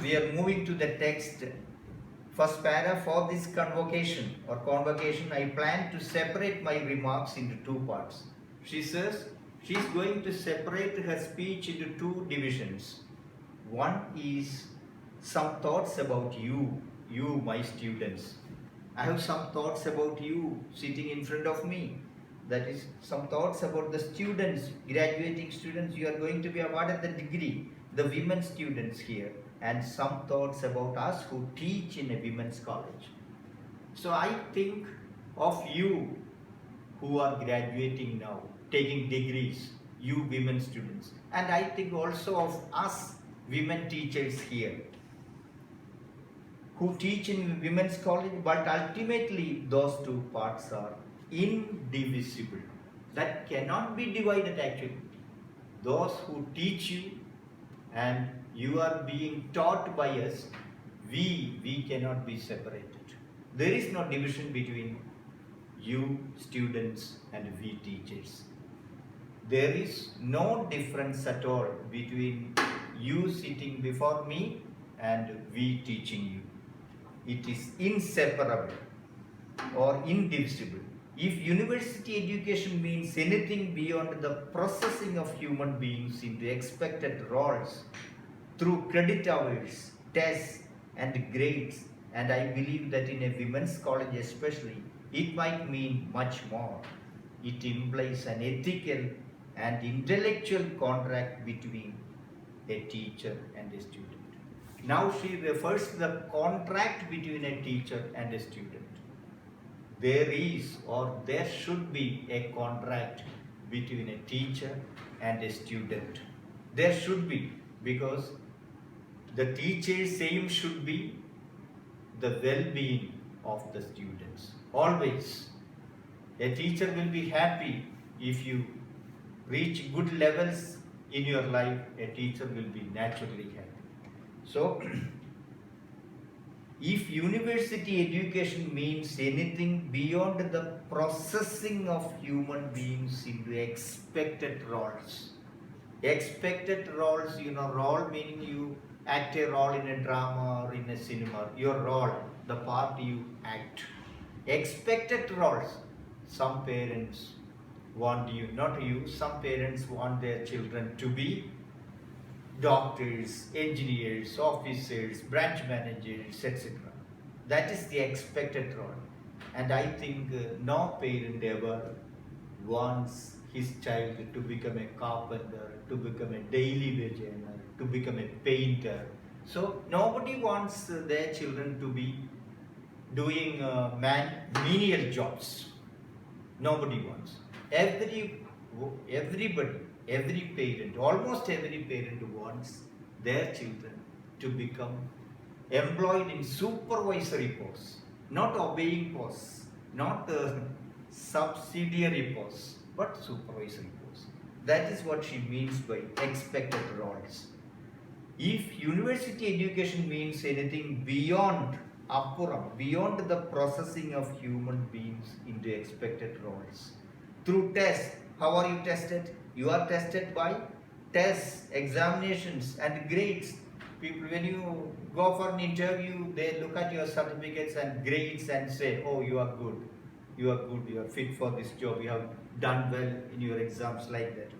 we are moving to the text. First para for this convocation or convocation, I plan to separate my remarks into two parts. She says she is going to separate her speech into two divisions. One is some thoughts about you, my students. I have some thoughts about you sitting in front of me. That is some thoughts about the students, graduating students. You are going to be awarded the degree, the women students here, and some thoughts about us who teach in a women's college. So I think of you who are graduating now, taking degrees, you women students, and I think also of us women teachers here who teach in women's college, but ultimately those two parts are indivisible. That cannot be divided actually. Those who teach you and you are being taught by us, we cannot be separated. There is no division between you students and we teachers. There is no difference at all between you sitting before me and we teaching you. It is inseparable or indivisible. If university education means anything beyond the processing of human beings into expected roles through credit hours, tests and grades, and I believe that in a women's college especially, it might mean much more. It implies an ethical and intellectual contract between a teacher and a student. Now she refers to the contract between a teacher and a student. There is or there should be a contract between a teacher and a student. There should be, because the teacher's aim should be the well-being of the students. Always. A teacher will be happy if you reach good levels in your life. A teacher will be naturally happy. So, if university education means anything beyond the processing of human beings into expected roles, role meaning you act a role in a drama or in a cinema, your role, the part you act. Expected roles, some parents want you, not you, some parents want their children to be doctors, engineers, officers, branch managers, etc. That is the expected role. And I think no parent ever wants his child to become a carpenter, to become a daily wage earner, to become a painter. So nobody wants their children to be doing menial jobs. Nobody wants. Everybody, every parent, almost every parent wants their children to become employed in supervisory posts, not obeying posts, not subsidiary posts, but supervisory posts. That is what she means by expected roles. If university education means anything beyond beyond the processing of human beings into expected roles, through tests, how are you tested? You are tested by tests, examinations and grades. People, when you go for an interview, they look at your certificates and grades and say, oh, you are good, you are fit for this job, you have done well in your exams, like that.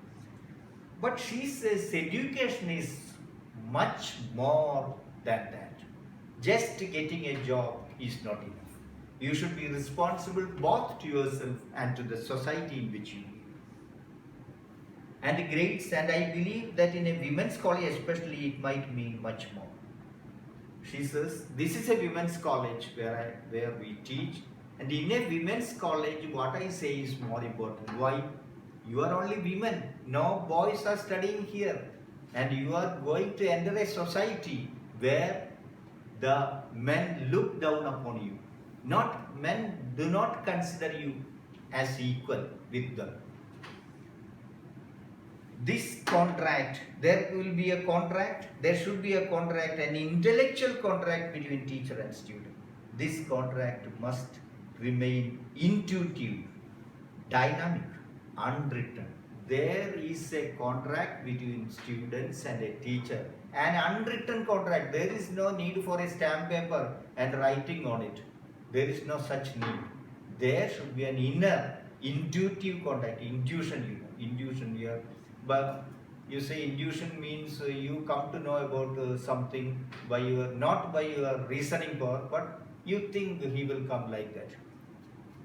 But she says education is much more than that. Just getting a job is not enough. You should be responsible both to yourself and to the society in which you live. And grades, and I believe that in a women's college especially it might mean much more. She says, this is a women's college where we teach, and in a women's college what I say is more important. Why? You are only women, no boys are studying here, and you are going to enter a society where the men look down upon you. Men do not consider you as equal with them. This contract, there will be a contract, there should be a contract, an intellectual contract between teacher and student. This contract must remain intuitive, dynamic, unwritten. There is a contract between students and a teacher An unwritten contract. There is no need for a stamp paper and writing on it. There is no such need. There should be an inner, intuitive contact. Intuition here. But you say intuition means you come to know about something by your, not by your reasoning power, but you think he will come like that.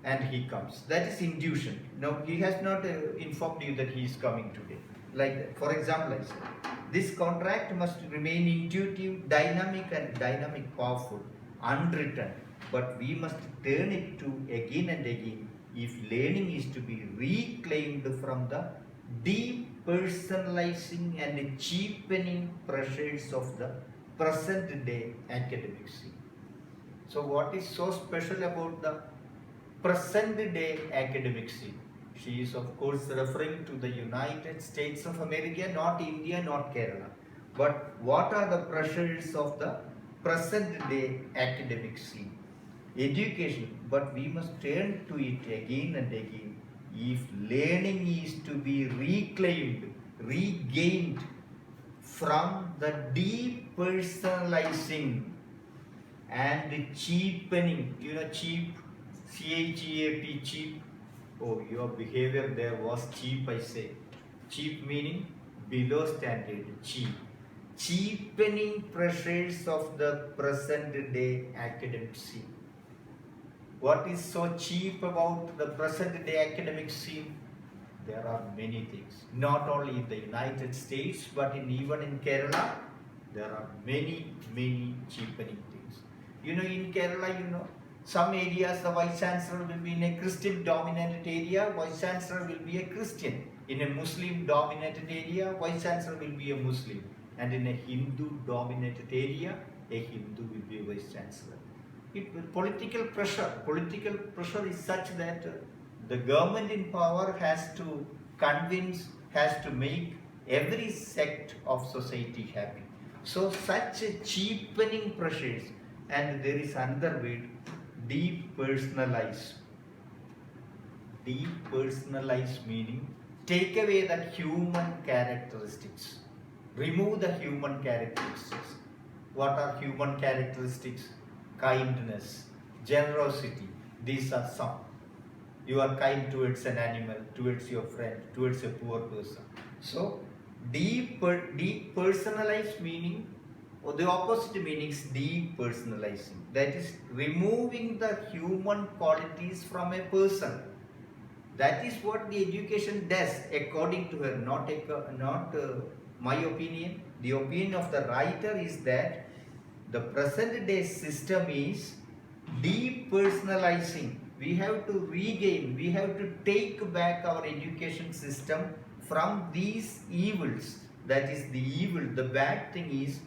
And he comes. That is intuition. Now, he has not informed you that he is coming today. Like that. For example, I say, this contract must remain intuitive, dynamic, powerful, unwritten. But we must turn it to again and again if learning is to be reclaimed from the depersonalizing and cheapening pressures of the present day academic scene. So, what is so special about the present day academic scene? She is of course referring to the United States of America, not India, not Kerala. But what are the pressures of the present day academic scene? Education, but we must turn to it again and again if learning is to be reclaimed, regained from the depersonalizing and cheapening, cheap, CHEAP, cheap. Oh, your behavior there was cheap, I say. Cheap meaning below standard, cheap. Cheapening pressures of the present day academic scene. What is so cheap about the present day academic scene? There are many things. Not only in the United States, but even in Kerala, there are many cheapening things. In Kerala, some areas the Vice Chancellor will be in a Christian dominated area, Vice Chancellor will be a Christian. In a Muslim dominated area, Vice Chancellor will be a Muslim. And in a Hindu dominated area, a Hindu will be a Vice Chancellor. Political pressure is such that the government in power has to convince, has to make every sect of society happy. So such cheapening pressures, and there is another word, depersonalize. Depersonalize meaning take away the human characteristics. Remove the human characteristics. What are human characteristics? Kindness, generosity. These are some. You are kind towards an animal, towards your friend, towards a poor person. So, depersonalize meaning, or the opposite meaning is depersonalizing. That is removing the human qualities from a person. That is what the education does, according to her, not my opinion. The opinion of the writer is that the present day system is depersonalizing. We have to regain, we have to take back our education system from these evils. That is the evil, the bad thing is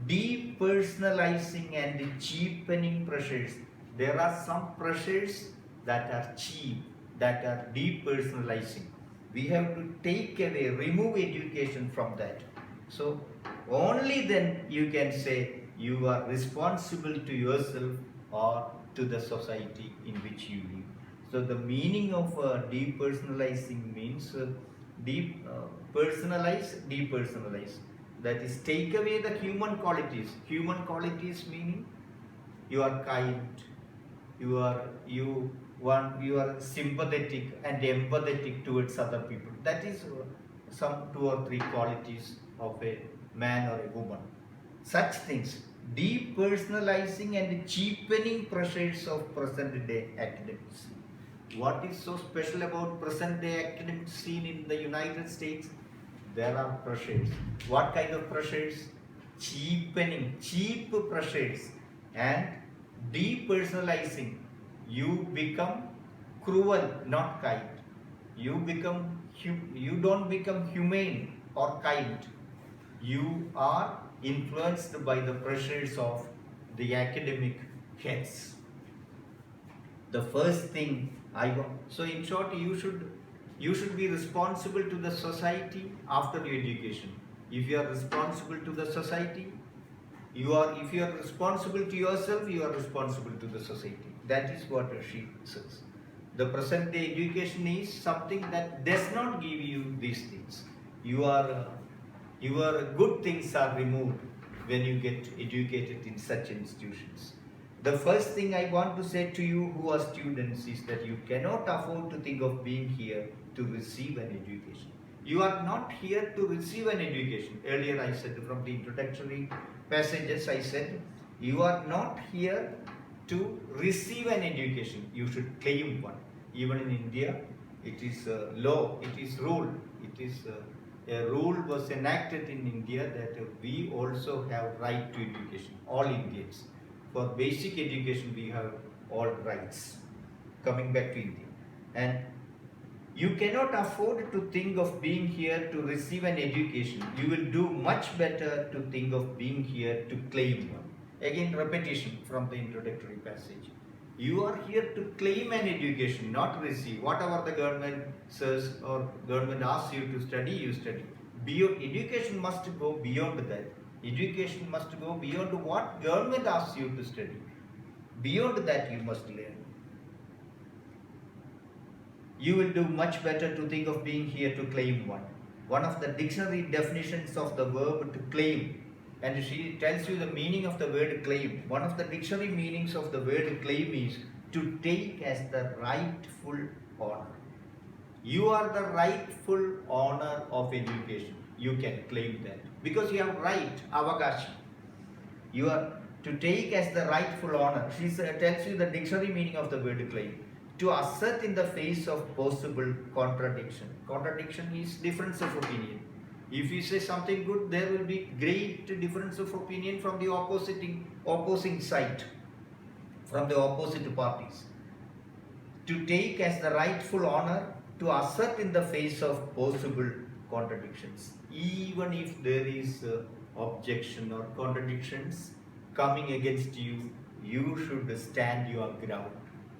depersonalizing and cheapening pressures. There are some pressures that are cheap, that are depersonalizing. We have to take away, remove education from that. So only then you can say you are responsible to yourself or to the society in which you live. So the meaning of depersonalizing means depersonalize. That is take away the human qualities. Human qualities meaning you are kind, you are sympathetic and empathetic towards other people. That is some 2 or 3 qualities of a man or a woman. Such things, depersonalizing and cheapening pressures of present day academics. What is so special about present day academic scene in the United States? There are pressures. What kind of pressures? Cheapening, cheap pressures and depersonalizing. You become cruel, not kind. You don't become humane or kind. You are influenced by the pressures of the academic heads. The first thing so in short, you should be responsible to the society after your education. If you are responsible to the society, if you are responsible to yourself, you are responsible to the society. That is what she says. The present day education is something that does not give you these things. You are Your good things are removed when you get educated in such institutions. The first thing I want to say to you who are students is that you cannot afford to think of being here to receive an education. You are not here to receive an education. Earlier I said from the introductory passages, I said you are not here to receive an education. You should claim one. Even in India, it is law, it is rule, it is a rule was enacted in India that we also have right to education, all Indians. For basic education, we have all rights. Coming back to India. And you cannot afford to think of being here to receive an education. You will do much better to think of being here to claim one. Again, repetition from the introductory passage. You are here to claim an education, not receive. Whatever the government says or government asks you to study, you study. Beyond, education must go beyond that. Education must go beyond what government asks you to study. Beyond that, you must learn. You will do much better to think of being here to claim one. One of the dictionary definitions of the verb to claim, and she tells you the meaning of the word claim. One of the dictionary meanings of the word claim is to take as the rightful honor. You are the rightful honor of education. You can claim that because you have right, avagash. You are to take as the rightful honor. She tells you the dictionary meaning of the word claim. To assert in the face of possible contradiction. Contradiction is difference of opinion. If you say something good, there will be great difference of opinion from the opposing side, from the opposite parties. To take as the rightful honor, to assert in the face of possible contradictions. Even if there is objection or contradictions coming against you, you should stand your ground.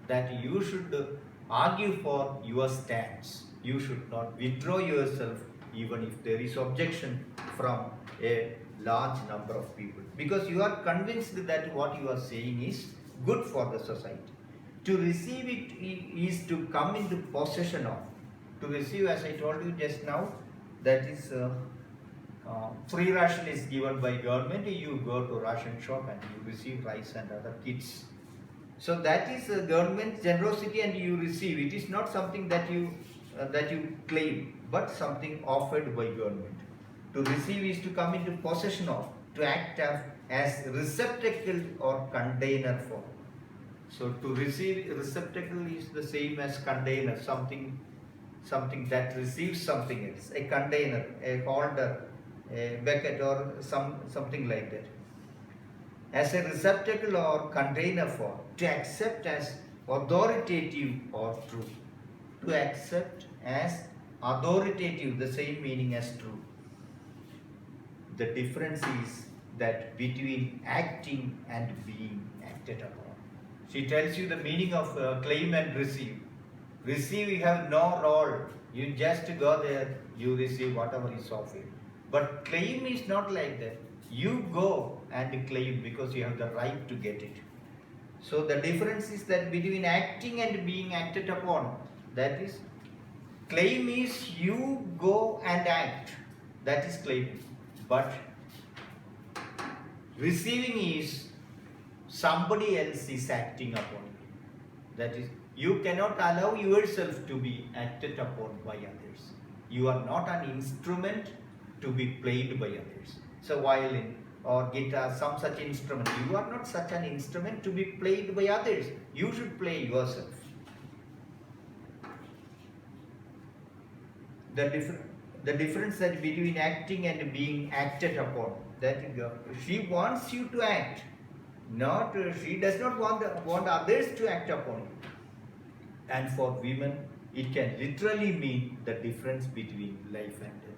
That you should argue for your stance. You should not withdraw yourself even if there is objection from a large number of people. Because you are convinced that what you are saying is good for the society. To receive it is to come into possession of. To receive, as I told you just now, that is free ration is given by government. You go to ration shop and you receive rice and other kits. So that is government generosity and you receive. It is not something that you claim, but something offered by government. To receive is to come into possession of, to act as receptacle or container for. So to receive, receptacle is the same as container, something that receives something else, a container, a holder, a bucket or something like that. As a receptacle or container for, to accept as authoritative or true. To accept as authoritative, the same meaning as true. The difference is that between acting and being acted upon. She tells you the meaning of claim and receive. Receive, you have no role. You just go there, you receive whatever is offered. But claim is not like that. You go and claim because you have the right to get it. So the difference is that between acting and being acted upon, that is, claim is you go and act, that is claiming. But receiving is somebody else is acting upon you. That is, you cannot allow yourself to be acted upon by others. You are not an instrument to be played by others. So violin or guitar, some such instrument. You are not such an instrument to be played by others. You should play yourself. The difference that between acting and being acted upon, that she wants you to act, not she does not want others to act upon you. And for women, it can literally mean the difference between life and death.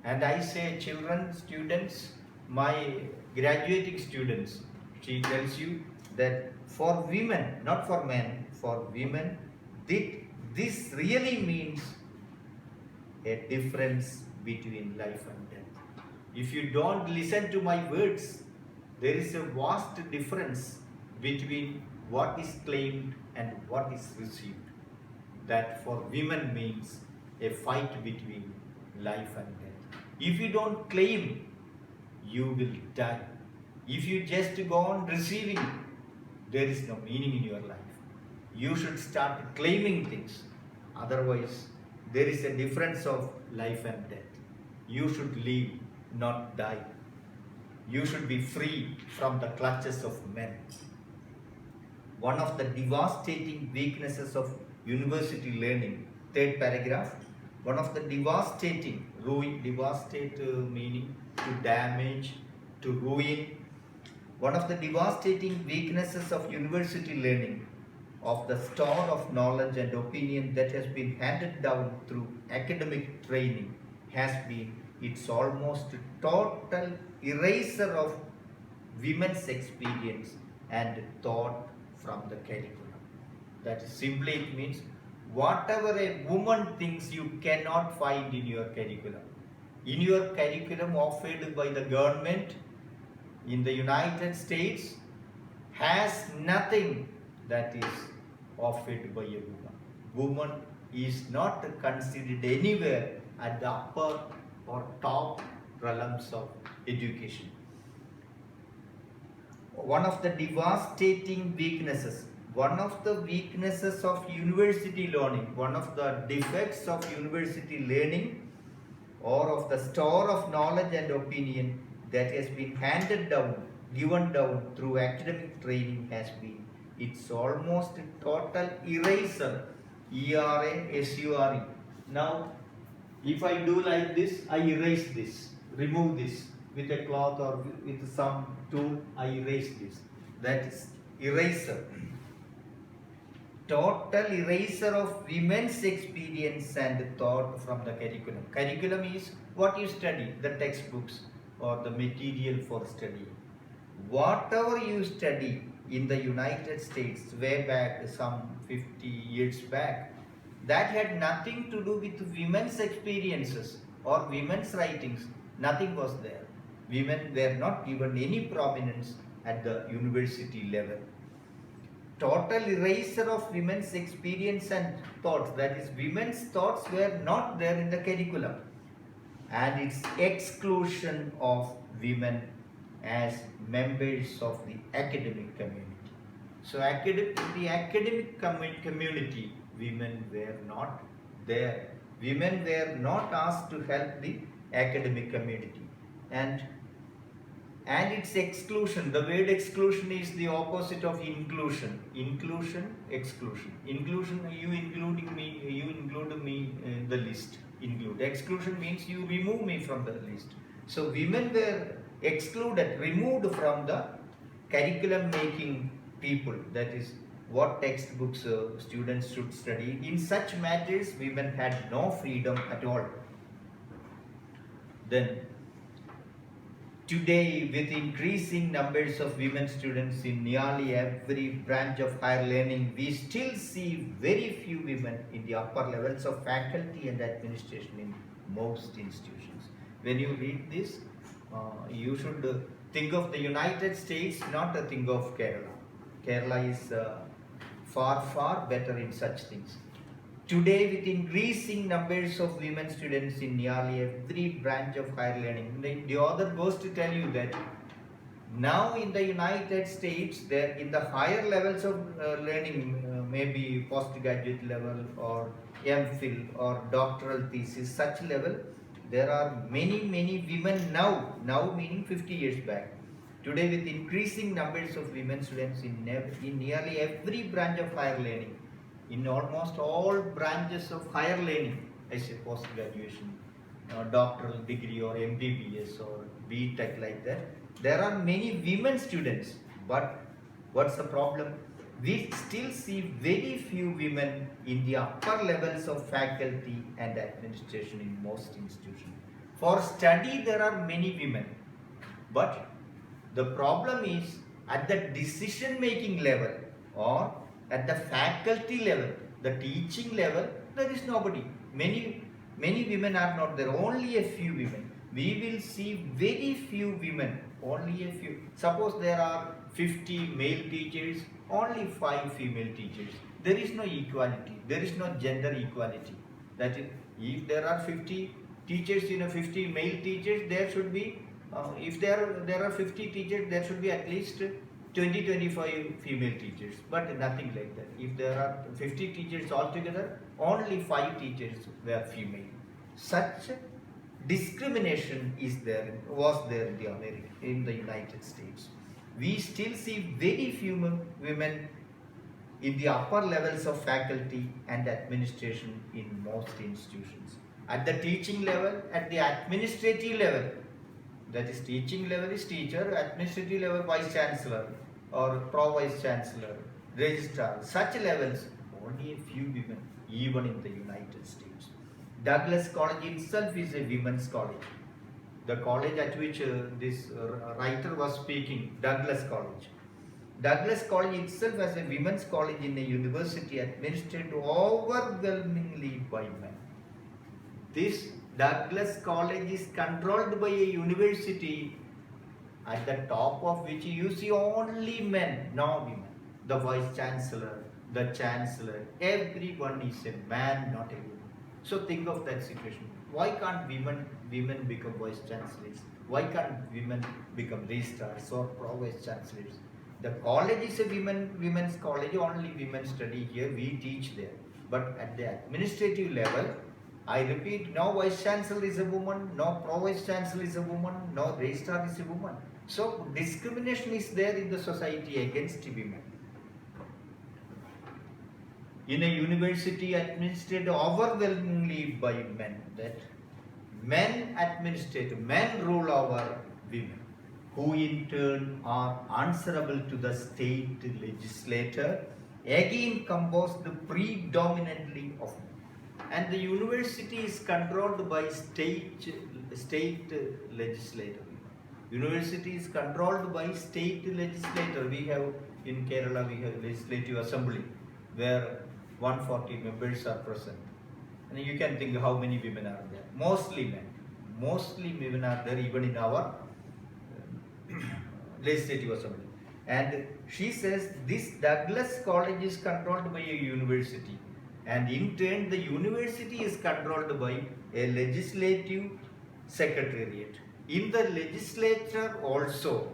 And I say, children, students, my graduating students, she tells you that for women, not for men, for women, this really means a difference between life and death. If you don't listen to my words, there is a vast difference between what is claimed and what is received. That for women means a fight between life and death. If you don't claim, you will die. If you just go on receiving, there is no meaning in your life. You should start claiming things. Otherwise, there is a difference of life and death. You should live, not die. You should be free from the clutches of men. One of the devastating weaknesses of university learning, third paragraph, one of the devastating, devastate meaning to damage, to ruin. One of the devastating weaknesses of university learning, of the store of knowledge and opinion that has been handed down through academic training, has been its almost total erasure of women's experience and thought from the curriculum. That is simply, it means whatever a woman thinks you cannot find in your curriculum. In your curriculum offered by the government in the United States has nothing that is offered by a woman. Woman is not considered anywhere at the upper or top realms of education. One of the devastating weaknesses, one of the weaknesses of university learning, one of the defects of university learning or of the store of knowledge and opinion that has been handed down, given down through academic training has been its almost total erasure, E-R-A-S-U-R-E. Now, if I do like this, I erase this, remove this with a cloth or with some tool, I erase this. That is eraser. Total erasure of women's experience and thought from the curriculum. Curriculum is what you study, the textbooks or the material for study. Whatever you study in the United States way back some 50 years back, that had nothing to do with women's experiences or women's writings. Nothing was there. Women were not given any prominence at the university level. Total erasure of women's experience and thoughts, that is, women's thoughts were not there in the curriculum, and its exclusion of women as members of the academic community. So the academic community, women were not there. Women were not asked to help the academic community. And its exclusion, the word exclusion is the opposite of inclusion. Inclusion, exclusion. Inclusion, you include me in the list. Include. Exclusion means you remove me from the list. So women were excluded, removed from the curriculum making people. That is what textbooks students should study. In such matters, women had no freedom at all. Then, today, with increasing numbers of women students in nearly every branch of higher learning, we still see very few women in the upper levels of faculty and administration in most institutions. When you read this, you should think of the United States, not think of Kerala. Kerala is far, far better in such things. Today, with increasing numbers of women students in nearly every branch of higher learning, the author goes to tell you that now in the United States, there in the higher levels of learning, maybe postgraduate level or MPhil or doctoral thesis, such level, there are many women now meaning 50 years back. Today, with increasing numbers of women students in nearly every branch of higher learning, in almost all branches of higher learning, I say post-graduation, doctoral degree or MBBS or BTech like that, there are many women students. But what's the problem? We still see very few women in the upper levels of faculty and administration in most institutions. For study, there are many women, but the problem is at the decision-making level or at the faculty level, the teaching level, there is nobody. Many women are not there, only a few women. We will see very few women, only a few. Suppose there are 50 male teachers, only 5 female teachers. There is no equality, there is no gender equality. That is, if there are 50 teachers, 50 male teachers, there should be, if there are 50 teachers, there should be at least 20-25 female teachers, but nothing like that. If there are 50 teachers altogether, only 5 teachers were female. Such discrimination was there in the United States. We still see very few women in the upper levels of faculty and administration in most institutions. At the teaching level, at the administrative level, that is, teaching level is teacher, administrative level vice chancellor or pro vice chancellor, registrar, such levels, only a few women, even in the United States. Douglas College itself is a women's college. The college at which this writer was speaking, Douglas College. Douglas College itself as a women's college in a university administered overwhelmingly by men. This Douglas College is controlled by a university at the top of which you see only men, no women. The vice chancellor, the chancellor, everyone is a man, not a woman. So think of that situation. Why can't women become vice chancellors? Why can't women become registrars or pro vice chancellors? The college is a women's college, only women study here, we teach there. But at the administrative level, I repeat, no vice chancellor is a woman, no pro vice chancellor is a woman, no registrar is a woman. So discrimination is there in the society against women. In a university administered overwhelmingly by men, that men administrate, men rule over women, who in turn are answerable to the state legislator, again composed predominantly of men. And the university is controlled by state legislator. University is controlled by state legislator. We have in Kerala, we have legislative assembly where 140 members are present. And you can think how many women are there. Mostly men. Mostly women are there even in our legislative assembly. And she says this Douglas College is controlled by a university. And in turn, the university is controlled by a legislative secretariat. In the legislature also,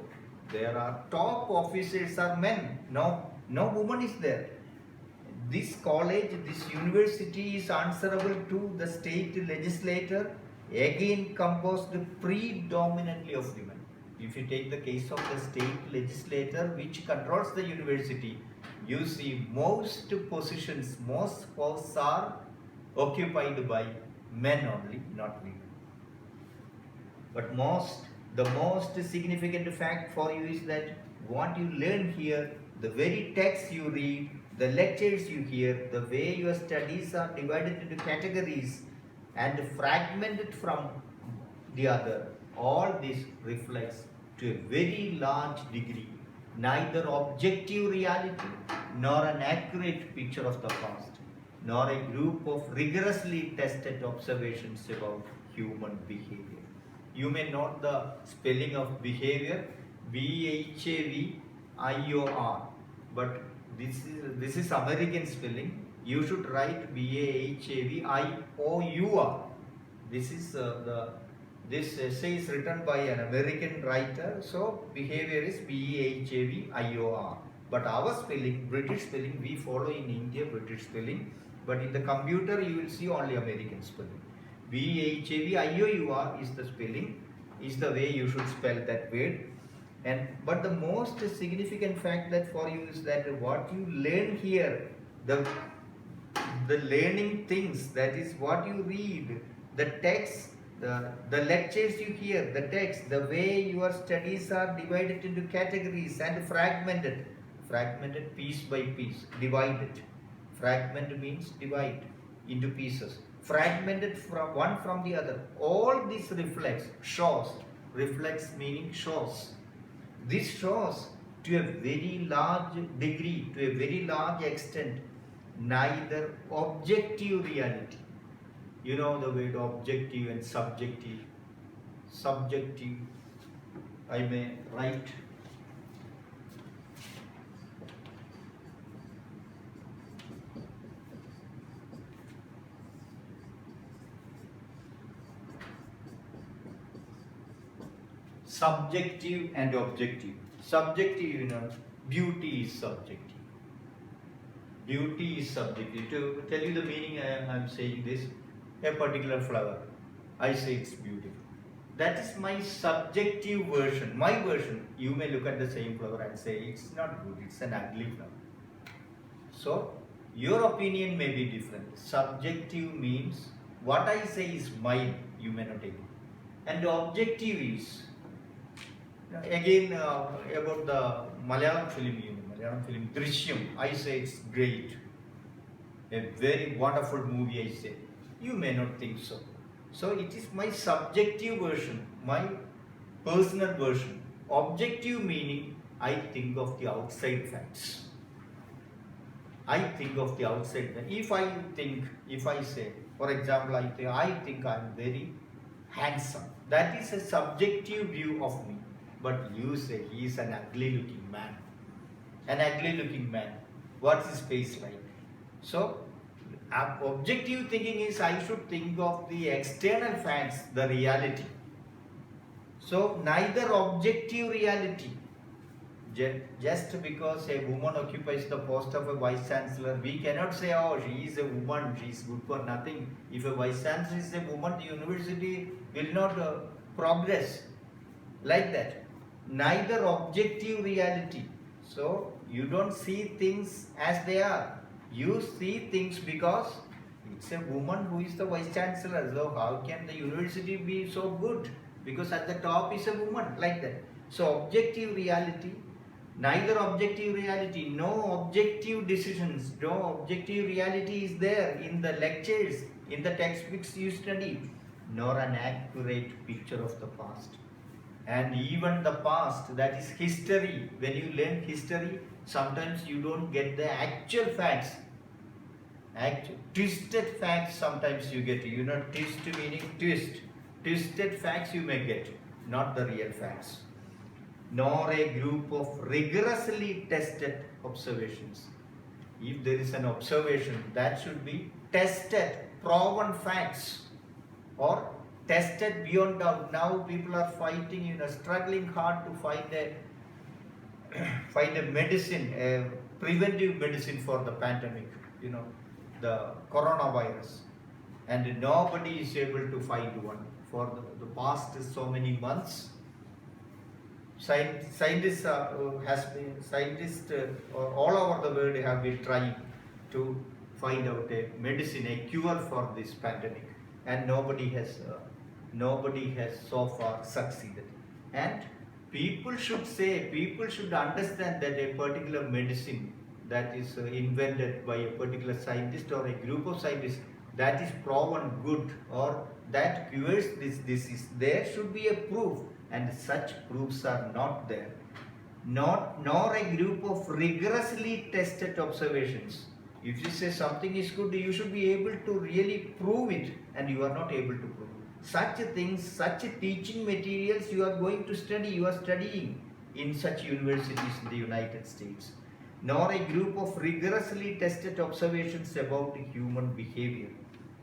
there are top officers are men. No woman is there. This college, this university is answerable to the state legislator, again composed predominantly of women. If you take the case of the state legislator which controls the university, you see most positions, most posts are occupied by men only, not women. But the most significant fact for you is that what you learn here, the very text you read, the lectures you hear, the way your studies are divided into categories and fragmented from the other, all this reflects to a very large degree neither objective reality nor an accurate picture of the past, nor a group of rigorously tested observations about human behavior. You may note the spelling of behavior, B-H-A-V-I-O-R, but this is American spelling. You should write B-A-H-A-V-I-O-U-R. This essay is written by an American writer, so behavior is B-E-H-A-V-I-O-R. But our spelling, British spelling, we follow in India British spelling, but in the computer you will see only American spelling. B-E-H-A-V-I-O-U-R is the spelling, is the way you should spell that word. But the most significant fact that for you is that what you learn here, the learning things, that is what you read, the text, the lectures you hear, the text, the way your studies are divided into categories and fragmented piece by piece, divided. Fragment means divide into pieces. Fragmented from one from the other. All this reflects meaning shows. This shows to a very large degree, to a very large extent, neither objective reality. You know the word objective and subjective. Subjective, I may write. subjective and objective. Subjective, beauty is subjective. Beauty is subjective. To tell you the meaning, I am saying this. A particular flower, I say it's beautiful. That is my subjective version, my version. You may look at the same flower and say it's not good, it's an ugly flower. So, your opinion may be different. Subjective means what I say is mine, you may not agree. And objective is, again, about the Malayalam film Drishyam, I say it's great. A very wonderful movie, I say. You may not think so. So it is my subjective version, my personal version. Objective meaning, I think of the outside facts. I think of the outside facts. If I say, for example, I think I'm very handsome. That is a subjective view of me. But you say he is an ugly looking man. An ugly looking man. What's his face like? So, objective thinking is I should think of the external facts, the reality. So, neither objective reality, just because a woman occupies the post of a vice chancellor, we cannot say, oh, she is a woman, she is good for nothing. If a vice chancellor is a woman, the university will not progress like that. Neither objective reality. So, you don't see things as they are. You see things because it's a woman who is the vice chancellor. So how can the university be so good? Because at the top is a woman, like that. So objective reality, neither objective reality, no objective decisions, no objective reality is there in the lectures, in the textbooks you study, nor an accurate picture of the past. And even the past, that is history. When you learn history, sometimes you don't get the actual facts. Twisted facts sometimes you get. Twist meaning twist. Twisted facts you may get, not the real facts. Nor a group of rigorously tested observations. If there is an observation, that should be tested, proven facts, or tested beyond doubt. Now people are fighting, struggling hard to find a medicine, a preventive medicine for the pandemic, the coronavirus, and nobody is able to find one for the past so many months. Scientists all over the world have been trying to find out a medicine, a cure for this pandemic, and nobody has so far succeeded. And people should understand that a particular medicine that is invented by a particular scientist or a group of scientists that is proven good or that cures this disease, there should be a proof, and such proofs are not there. Nor a group of rigorously tested observations. If you say something is good, you should be able to really prove it, and you are not able to prove such things, such teaching materials you are going to study, you are studying in such universities in the United States. Nor a group of rigorously tested observations about human behavior.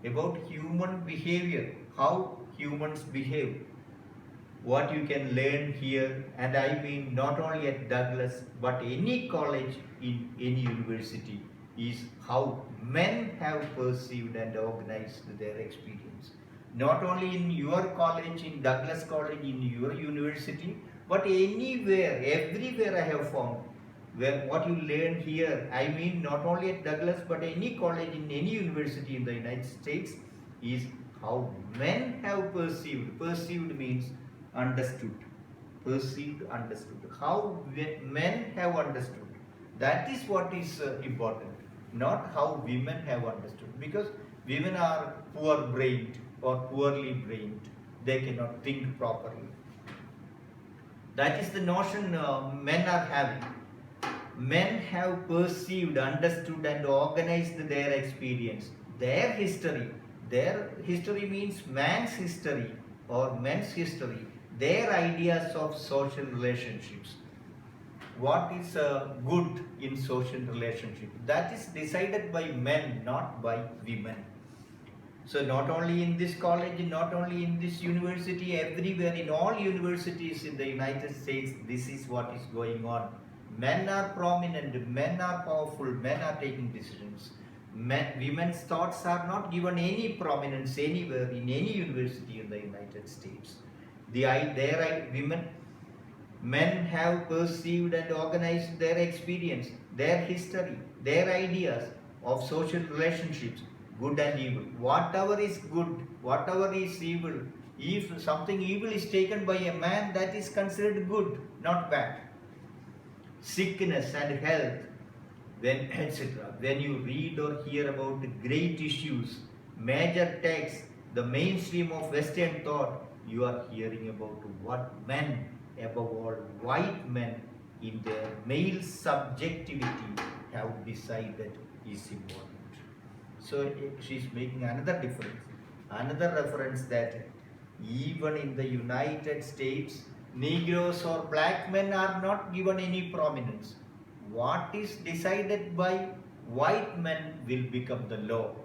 About human behavior, how humans behave. What you can learn here, and I mean not only at Douglas, but any college in any university, is how men have perceived and organized their experience. Not only in your college, in Douglas College, in your university, but anywhere, everywhere I have found, where what you learn here, I mean not only at Douglas, but any college in any university in the United States, is how men have perceived. Perceived means understood. Perceived, understood. How men have understood. That is what is important. Not how women have understood. Because women are poor-brained or poorly brained. They cannot think properly. That is the notion men are having. Men have perceived, understood and organized their experience, their history. Their history means man's history or men's history, their ideas of social relationships. What is good in social relationship? That is decided by men, not by women. So not only in this college, not only in this university, everywhere in all universities in the United States, this is what is going on. Men are prominent, men are powerful, men are taking decisions. Women's thoughts are not given any prominence anywhere in any university in the United States. Women, men have perceived and organized their experience, their history, their ideas of social relationships, good and evil. Whatever is good, whatever is evil, if something evil is taken by a man, that is considered good, not bad. Sickness and health, when etc. When you read or hear about the great issues, major texts, the mainstream of Western thought, you are hearing about what men, above all white men, in their male subjectivity have decided is important. So she's making another difference, another reference that even in the United States, Negroes or black men are not given any prominence. What is decided by white men will become the law,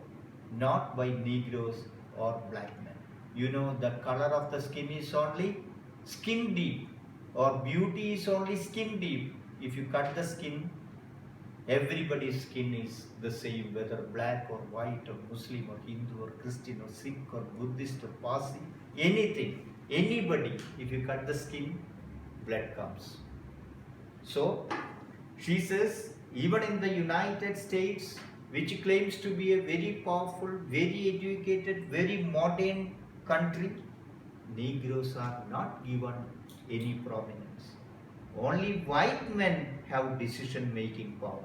not by Negroes or black men. You know, the color of the skin is only skin deep, or beauty is only skin deep. If you cut the skin, everybody's skin is the same, whether black or white or Muslim or Hindu or Christian or Sikh or Buddhist or Parsi, anything, anybody, if you cut the skin, blood comes. So, she says, even in the United States, which claims to be a very powerful, very educated, very modern country, Negroes are not given any prominence. Only white men have decision-making power.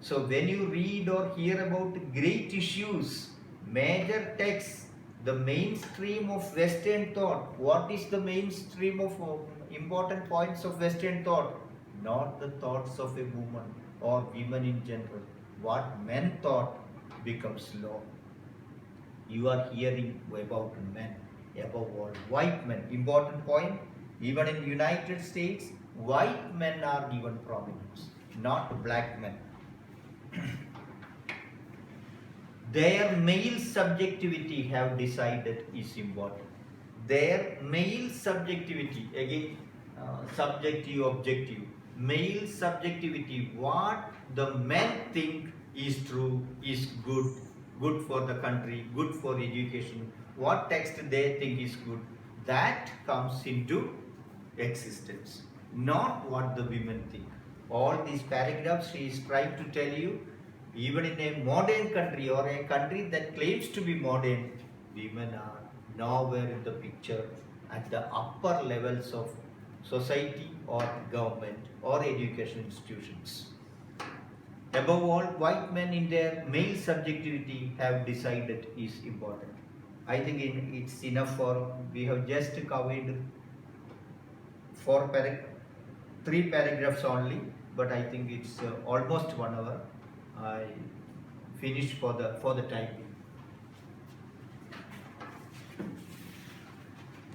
So when you read or hear about great issues, major texts, the mainstream of Western thought, what is the mainstream of important points of Western thought? Not the thoughts of a woman or women in general. What men thought becomes law. You are hearing about men, above all white men. Important point, even in the United States, white men are given prominence, not black men. Their male subjectivity have decided is important. Their male subjectivity, again, subjective, objective. Male subjectivity, what the men think is true, is good, good for the country, good for education, what text they think is good, that comes into existence, not what the women think. All these paragraphs she is trying to tell you, even in a modern country or a country that claims to be modern, women are nowhere in the picture at the upper levels of society or government or education institutions. Above all, white men in their male subjectivity have decided is important. I think it's enough for, we have just covered three paragraphs only, but I think it's almost 1 hour. I finished for the time.